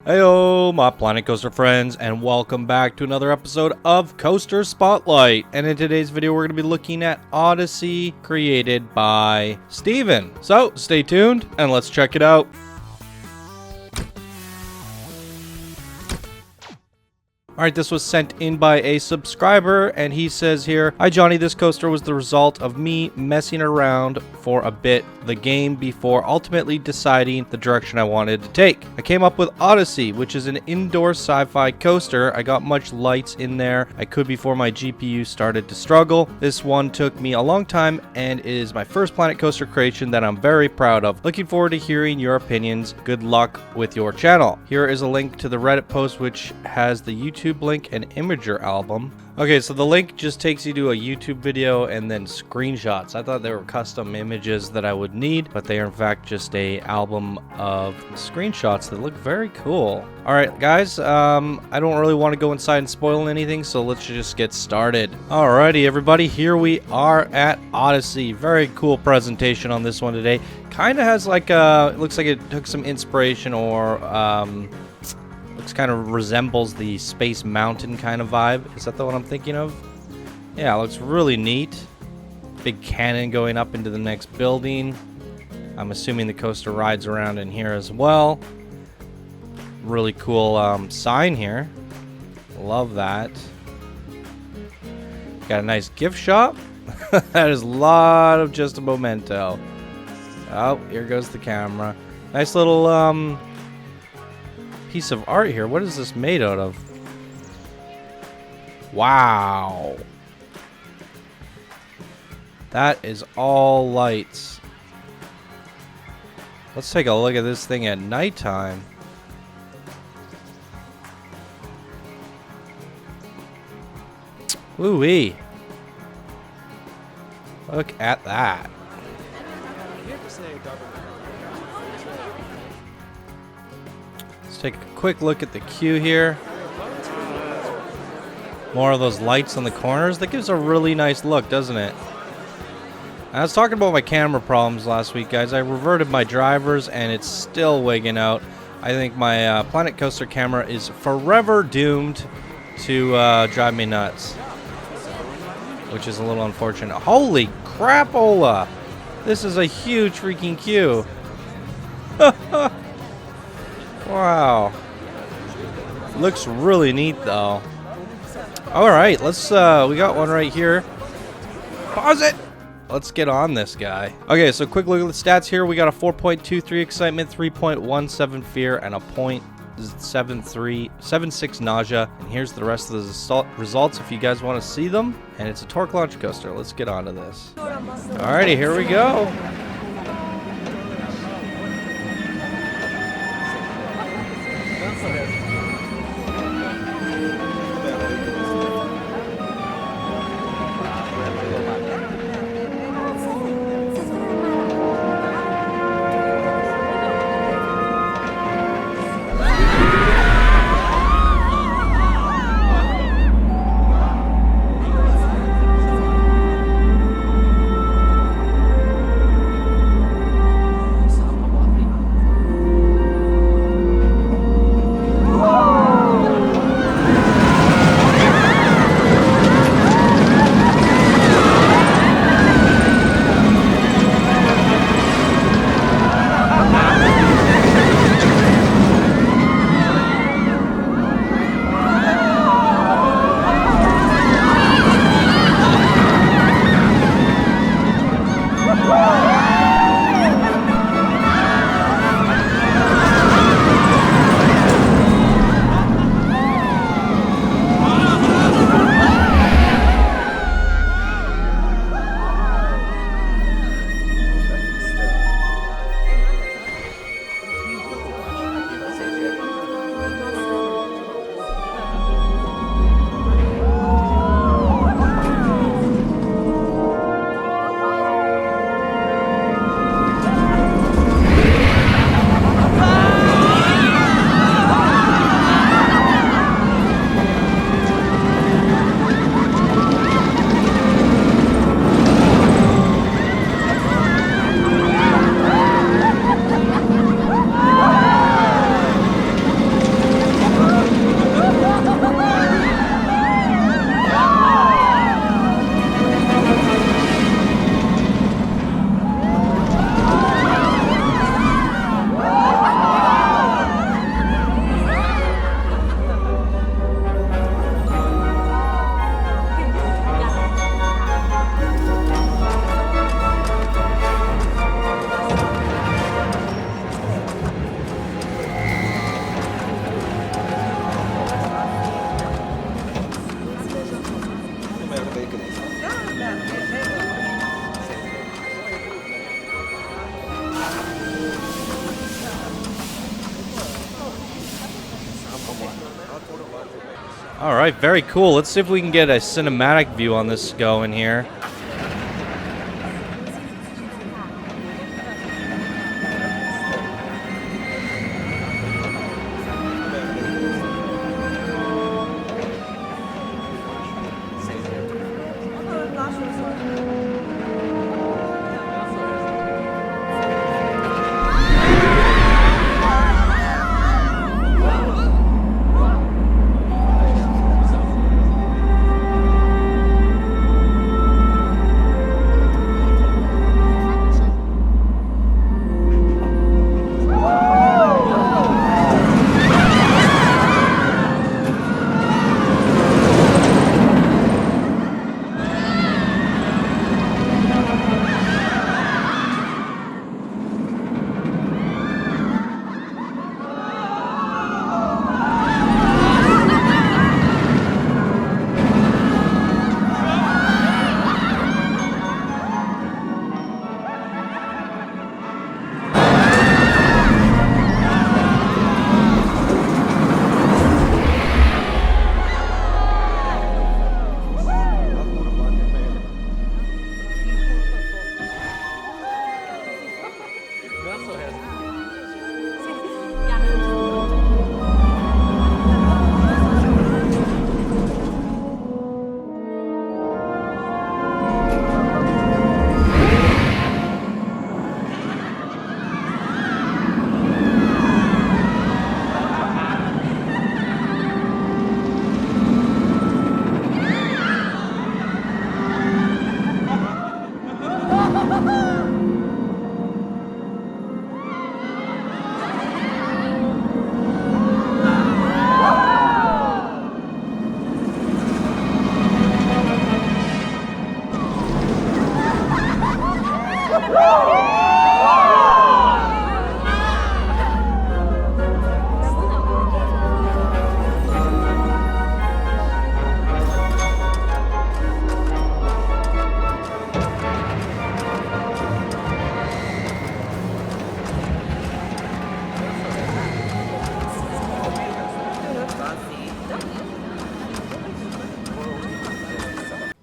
Heyo, my Planet Coaster friends, and welcome back to another episode of Coaster Spotlight. And in today's video, we're going to be looking at Odyssey, created by Steven. So, stay tuned, and let's check it out. Alright, this was sent in by a subscriber, and he says here, "Hi Johnny, this coaster was the result of me messing around for a bit the game before ultimately deciding the direction I wanted to take. I came up with Odyssey, which is an indoor sci-fi coaster. I got much lights in there I could before my GPU started to struggle. This one took me a long time and is my first Planet Coaster creation that I'm very proud of. Looking forward to hearing your opinions. Good luck with your channel." Here is a link to the Reddit post which has the YouTube link and Imager album. Okay, so the link just takes you to a YouTube video and then screenshots. I thought they were custom images that I would need, but they are in fact just a album of screenshots that look very cool. Alright guys, I don't really want to go inside and spoil anything, so let's just get started. Alrighty everybody, here we are at Odyssey. Very cool presentation on this one today. Kinda has like a, it looks like it took some inspiration or looks kind of resembles the Space Mountain kind of vibe. Is that the one I'm thinking of? Yeah, it looks really neat. Big cannon going up into the next building. I'm assuming the coaster rides around in here as well. Really cool sign here. Love that. Got a nice gift shop. That is a lot of just a memento. Oh, here goes the camera. Nice little piece of art here. What is this made out of? Wow. That is all lights. Let's take a look at this thing at nighttime. Woo-wee. Look at that. Let's take a quick look at the queue here. More of those lights on the corners. That gives a really nice look, doesn't it? I was talking about my camera problems last week, guys. I reverted my drivers and it's still wigging out. I think my Planet Coaster camera is forever doomed to drive me nuts, which is a little unfortunate. Holy crapola! This is a huge freaking queue. Wow. Looks really neat though. Alright, let's we got one right here. Pause it! Let's get on this guy. Okay, so quick look at the stats here. We got a 4.23 excitement, 3.17 fear, and a 0.76 nausea. And here's the rest of the results if you guys want to see them. And it's a torque launch coaster. Let's get on to this. Alrighty, here we go. All right, very cool. Let's see if we can get a cinematic view on this going here.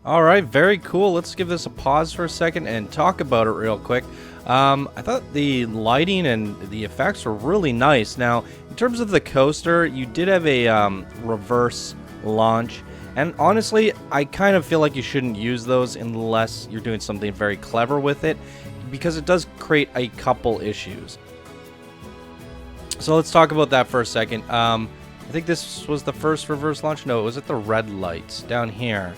All right, very cool. Let's give this a pause for a second and talk about it real quick. I thought the lighting and the effects were really nice. Now, in terms of the coaster, you did have a reverse launch. And honestly, I kind of feel like you shouldn't use those unless you're doing something very clever with it, because it does create a couple issues. So let's talk about that for a second. I think this was the first reverse launch. No, it was at the red lights down here.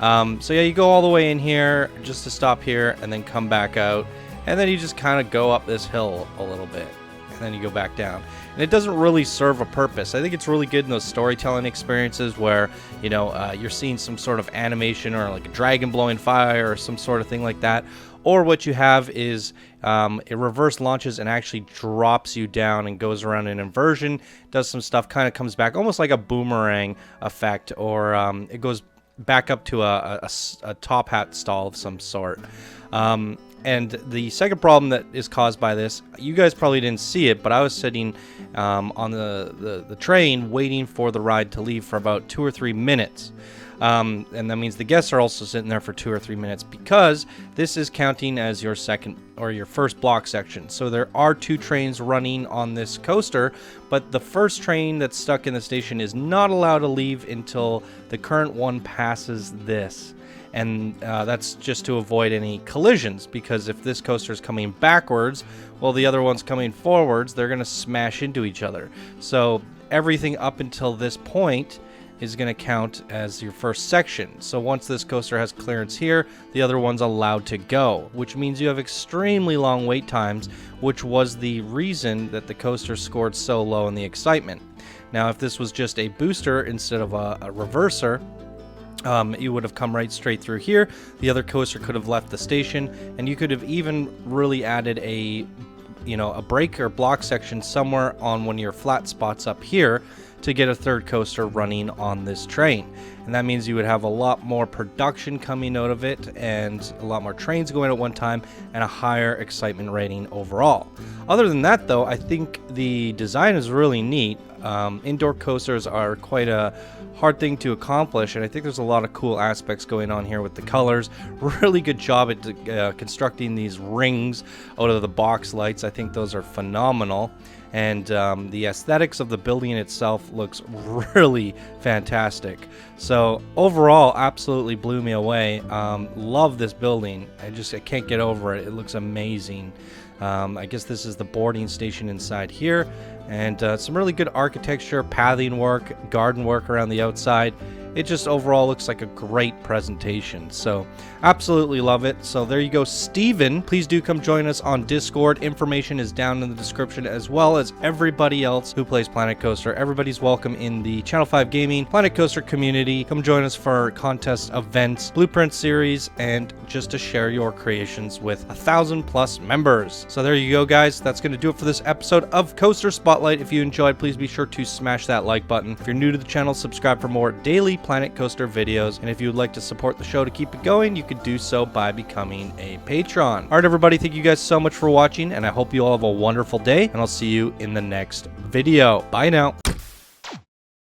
So yeah, you go all the way in here just to stop here and then come back out, and then you just kind of go up this hill a little bit and then you go back down, and it doesn't really serve a purpose. I think it's really good in those storytelling experiences where, you know, you're seeing some sort of animation or like a dragon blowing fire or some sort of thing like that, or what you have is it reverse launches and actually drops you down and goes around in inversion, does some stuff, kind of comes back almost like a boomerang effect, or it goes back up to a top hat stall of some sort. And the second problem that is caused by this, you guys probably didn't see it, but I was sitting on the train waiting for the ride to leave for about 2 or 3 minutes. And that means the guests are also sitting there for 2 or 3 minutes, because this is counting as your second or your first block section. So there are 2 trains running on this coaster, but the first train that's stuck in the station is not allowed to leave until the current one passes this. And that's just to avoid any collisions, because if this coaster is coming backwards while the other one's coming forwards, they're going to smash into each other. So everything up until this point is going to count as your first section. So once this coaster has clearance here, the other one's allowed to go, which means you have extremely long wait times, which was the reason that the coaster scored so low in the excitement. Now, if this was just a booster instead of a reverser, you would have come right straight through here. The other coaster could have left the station, and you could have even really added a break or block section somewhere on one of your flat spots up here to get a third coaster running on this train. and that means you would have a lot more production coming out of it and a lot more trains going at one time and a higher excitement rating overall. Other than that though, I think the design is really neat. Indoor coasters are quite a hard thing to accomplish, and I think there's a lot of cool aspects going on here with the colors. Really good job at constructing these rings out of the box lights. I think those are phenomenal, and the aesthetics of the building itself looks really fantastic. So overall, absolutely blew me away. Love this building. I can't get over it. It looks amazing. I guess this is the boarding station inside here, and some really good architecture, pathing work, garden work around the outside. It just overall looks like a great presentation. So absolutely love it. So there you go, Steven. Please do come join us on Discord. Information is down in the description, as well as everybody else who plays Planet Coaster. Everybody's welcome in the Channel 5 Gaming Planet Coaster community. Come join us for contest events, blueprint series, and just to share your creations with 1,000+ members. So there you go, guys. That's going to do it for this episode of Coaster Spotlight. If you enjoyed, please be sure to smash that like button. If you're new to the channel, subscribe for more daily Planet Coaster videos, and if you would like to support the show to keep it going, you could do so by becoming a patron. Alright everybody, thank you guys so much for watching, and I hope you all have a wonderful day, and I'll see you in the next video. Bye now.